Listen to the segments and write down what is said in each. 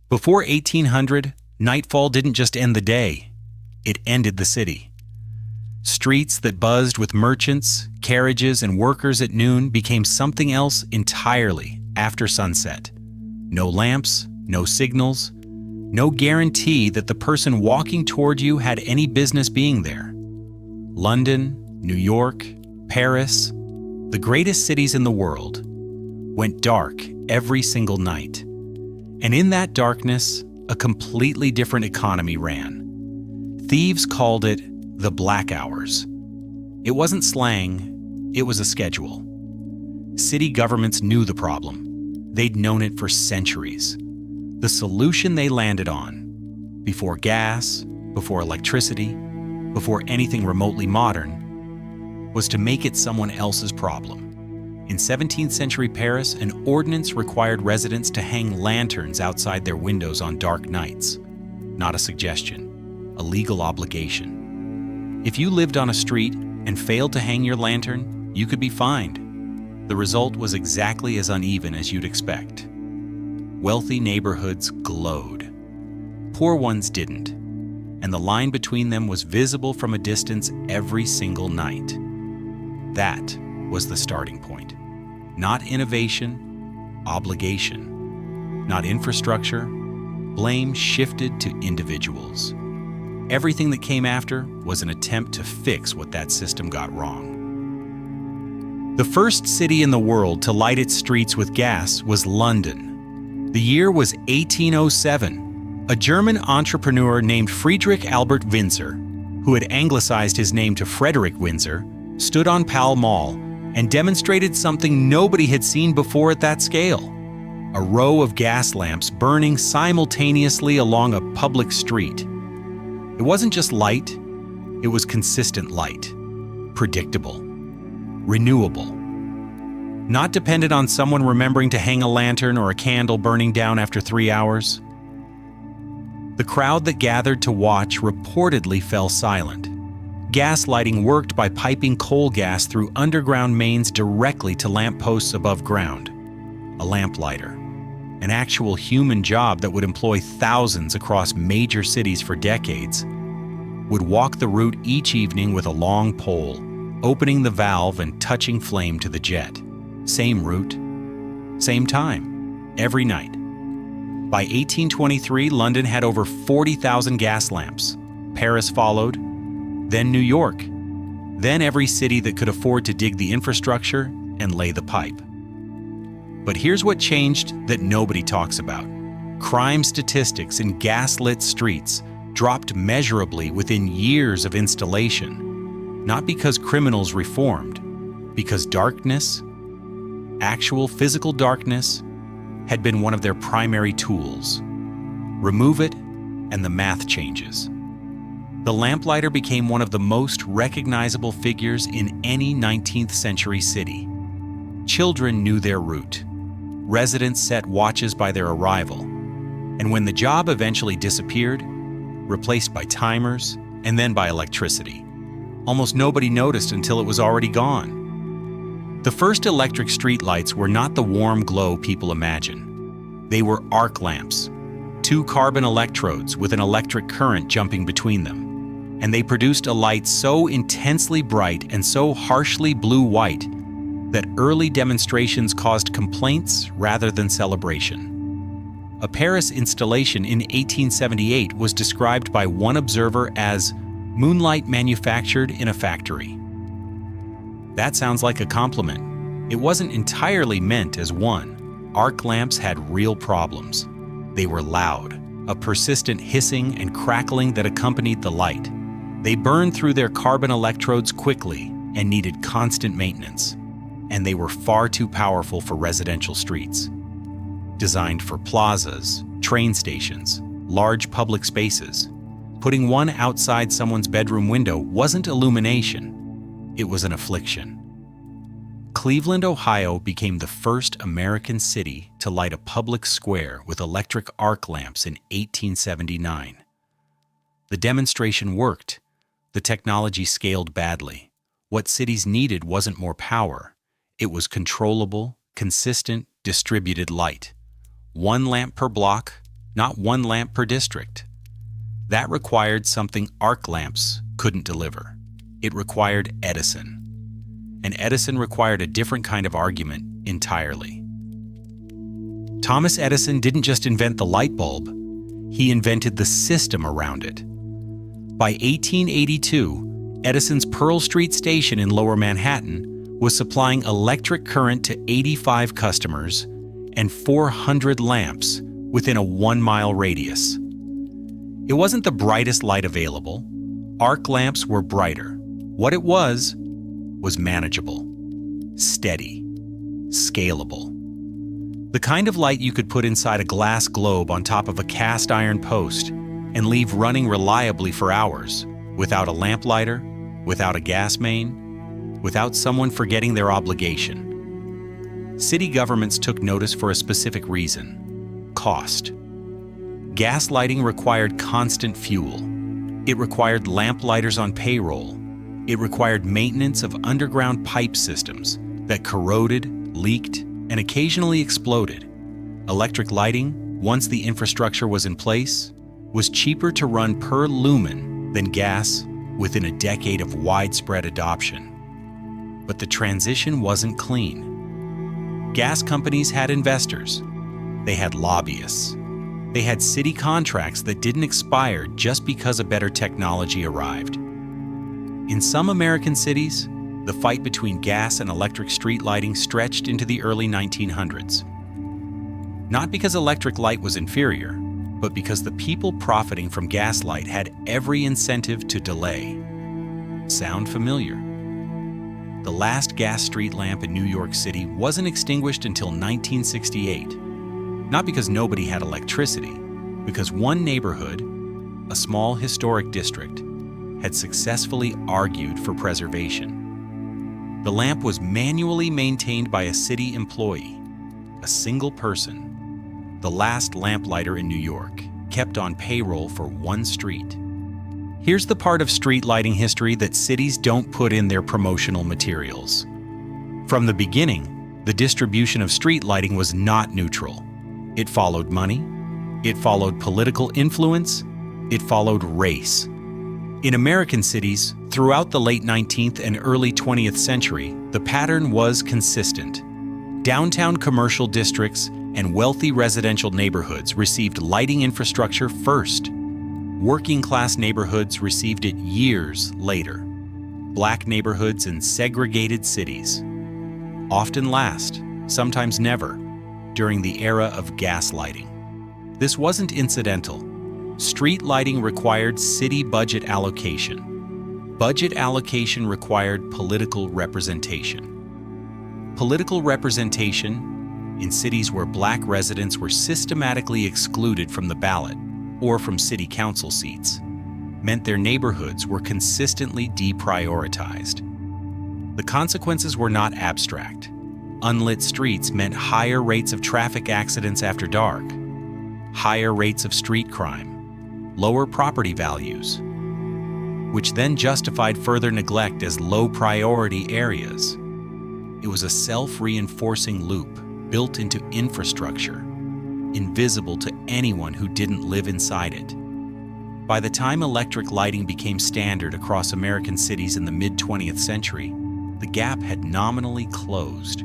Before 1800, nightfall didn't just end the day, it ended the city. Streets that buzzed with merchants, carriages, and workers at noon became something else entirely after sunset. No lamps, no signals, no guarantee that the person walking toward you had any business being there. London, New York, Paris, the greatest cities in the world, went dark every single night. And in that darkness, a completely different economy ran. Thieves called it the Black Hours. It wasn't slang, it was a schedule. City governments knew the problem. They'd known it for centuries. The solution they landed on, before gas, before electricity, before anything remotely modern, was to make it someone else's problem. In 17th century Paris, an ordinance required residents to hang lanterns outside their windows on dark nights. Not a suggestion, a legal obligation. If you lived on a street and failed to hang your lantern, you could be fined. The result was exactly as uneven as you'd expect. Wealthy neighborhoods glowed. Poor ones didn't, and the line between them was visible from a distance every single night. That was the starting point. Not innovation, obligation. Not infrastructure, blame shifted to individuals. Everything that came after was an attempt to fix what that system got wrong. The first city in the world to light its streets with gas was London. The year was 1807. A German entrepreneur named Friedrich Albert Winzer, who had anglicized his name to Frederick Winzer, stood on Pall Mall and demonstrated something nobody had seen before at that scale. A row of gas lamps burning simultaneously along a public street. It wasn't just light, it was consistent light, predictable, renewable. Not dependent on someone remembering to hang a lantern or a candle burning down after 3 hours. The crowd that gathered to watch reportedly fell silent. Gas lighting worked by piping coal gas through underground mains directly to lamp posts above ground. A lamplighter, an actual human job that would employ thousands across major cities for decades, would walk the route each evening with a long pole, opening the valve and touching flame to the jet. Same route, same time, every night. By 1823, London had over 40,000 gas lamps. Paris followed, then New York, then every city that could afford to dig the infrastructure and lay the pipe. But here's what changed that nobody talks about. Crime statistics in gas-lit streets dropped measurably within years of installation, not because criminals reformed, because darkness, actual physical darkness, had been one of their primary tools. Remove it, and the math changes. The lamplighter became one of the most recognizable figures in any 19th century city. Children knew their route. Residents set watches by their arrival. And when the job eventually disappeared, replaced by timers, and then by electricity, almost nobody noticed until it was already gone. The first electric streetlights were not the warm glow people imagine. They were arc lamps, 2 carbon electrodes with an electric current jumping between them. And they produced a light so intensely bright and so harshly blue-white that early demonstrations caused complaints rather than celebration. A Paris installation in 1878 was described by one observer as moonlight manufactured in a factory. That sounds like a compliment. It wasn't entirely meant as one. Arc lamps had real problems. They were loud, a persistent hissing and crackling that accompanied the light. They burned through their carbon electrodes quickly and needed constant maintenance. And they were far too powerful for residential streets. Designed for plazas, train stations, large public spaces, putting one outside someone's bedroom window wasn't illumination, it was an affliction. Cleveland, Ohio became the first American city to light a public square with electric arc lamps in 1879. The demonstration worked. The technology scaled badly. What cities needed wasn't more power. It was controllable, consistent, distributed light. 1 lamp per block, not one lamp per district. That required something arc lamps couldn't deliver. It required Edison. And Edison required a different kind of argument entirely. Thomas Edison didn't just invent the light bulb, he invented the system around it. By 1882, Edison's Pearl Street station in Lower Manhattan was supplying electric current to 85 customers and 400 lamps within a 1-mile radius. It wasn't the brightest light available. Arc lamps were brighter. What it was manageable, steady, scalable. The kind of light you could put inside a glass globe on top of a cast iron post and leave running reliably for hours, without a lamplighter, without a gas main, without someone forgetting their obligation. City governments took notice for a specific reason: cost. Gas lighting required constant fuel. It required lamplighters on payroll. It required maintenance of underground pipe systems that corroded, leaked, and occasionally exploded. Electric lighting, once the infrastructure was in place, was cheaper to run per lumen than gas within a decade of widespread adoption. But the transition wasn't clean. Gas companies had investors. They had lobbyists. They had city contracts that didn't expire just because a better technology arrived. In some American cities, the fight between gas and electric street lighting stretched into the early 1900s. Not because electric light was inferior, but because the people profiting from gaslight had every incentive to delay. Sound familiar? The last gas street lamp in New York City wasn't extinguished until 1968. Not because nobody had electricity, because one neighborhood, a small historic district, had successfully argued for preservation. The lamp was manually maintained by a city employee, a single person, the last lamplighter in New York, kept on payroll for one street. Here's the part of street lighting history that cities don't put in their promotional materials. From the beginning, the distribution of street lighting was not neutral. It followed money, it followed political influence, it followed race. In American cities, throughout the late 19th and early 20th century, the pattern was consistent. Downtown commercial districts and wealthy residential neighborhoods received lighting infrastructure first. Working-class neighborhoods received it years later. Black neighborhoods and segregated cities often last, sometimes never, during the era of gas lighting. This wasn't incidental. Street lighting required city budget allocation. Budget allocation required political representation. Political representation in cities where black residents were systematically excluded from the ballot or from city council seats meant their neighborhoods were consistently deprioritized. The consequences were not abstract. Unlit streets meant higher rates of traffic accidents after dark, higher rates of street crime, lower property values, which then justified further neglect as low-priority areas. It was a self-reinforcing loop built into infrastructure, invisible to anyone who didn't live inside it. By the time electric lighting became standard across American cities in the mid-20th century, the gap had nominally closed.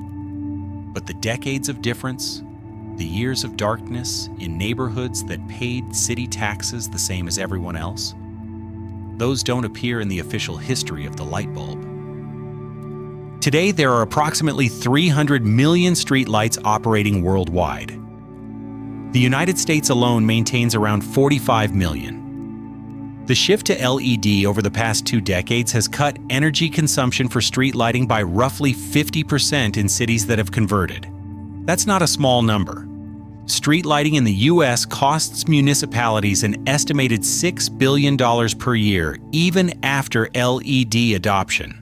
But the decades of difference, the years of darkness in neighborhoods that paid city taxes the same as everyone else, those don't appear in the official history of the light bulb. Today, there are approximately 300 million streetlights operating worldwide. The United States alone maintains around 45 million. The shift to LED over the past 2 decades has cut energy consumption for street lighting by roughly 50% in cities that have converted. That's not a small number. Street lighting in the U.S. costs municipalities an estimated $6 billion per year, even after LED adoption.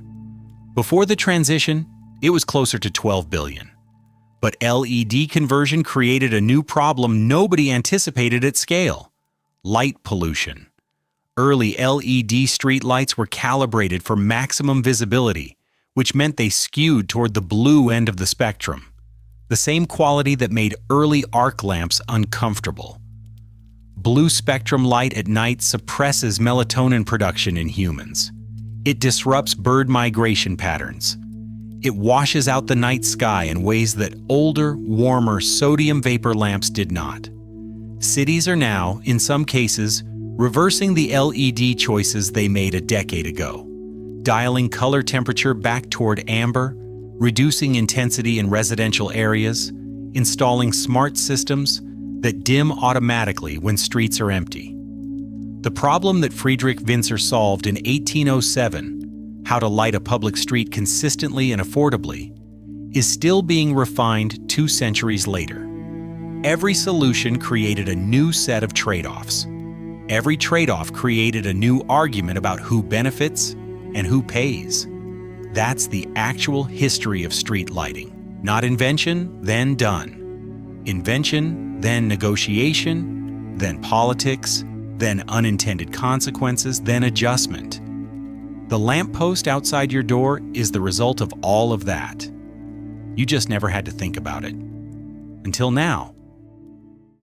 Before the transition, it was closer to $12 billion. But LED conversion created a new problem nobody anticipated at scale: light pollution. Early LED streetlights were calibrated for maximum visibility, which meant they skewed toward the blue end of the spectrum, the same quality that made early arc lamps uncomfortable. Blue spectrum light at night suppresses melatonin production in humans. It disrupts bird migration patterns. It washes out the night sky in ways that older, warmer sodium vapor lamps did not. Cities are now, in some cases, reversing the LED choices they made a decade ago, dialing color temperature back toward amber, reducing intensity in residential areas, installing smart systems that dim automatically when streets are empty. The problem that Friedrich Winzer solved in 1807, how to light a public street consistently and affordably, is still being refined 2 centuries later. Every solution created a new set of trade-offs. Every trade-off created a new argument about who benefits and who pays. That's the actual history of street lighting. Not invention, then done. Invention, then negotiation, then politics, then unintended consequences, then adjustment. The lamppost outside your door is the result of all of that. You just never had to think about it. Until now.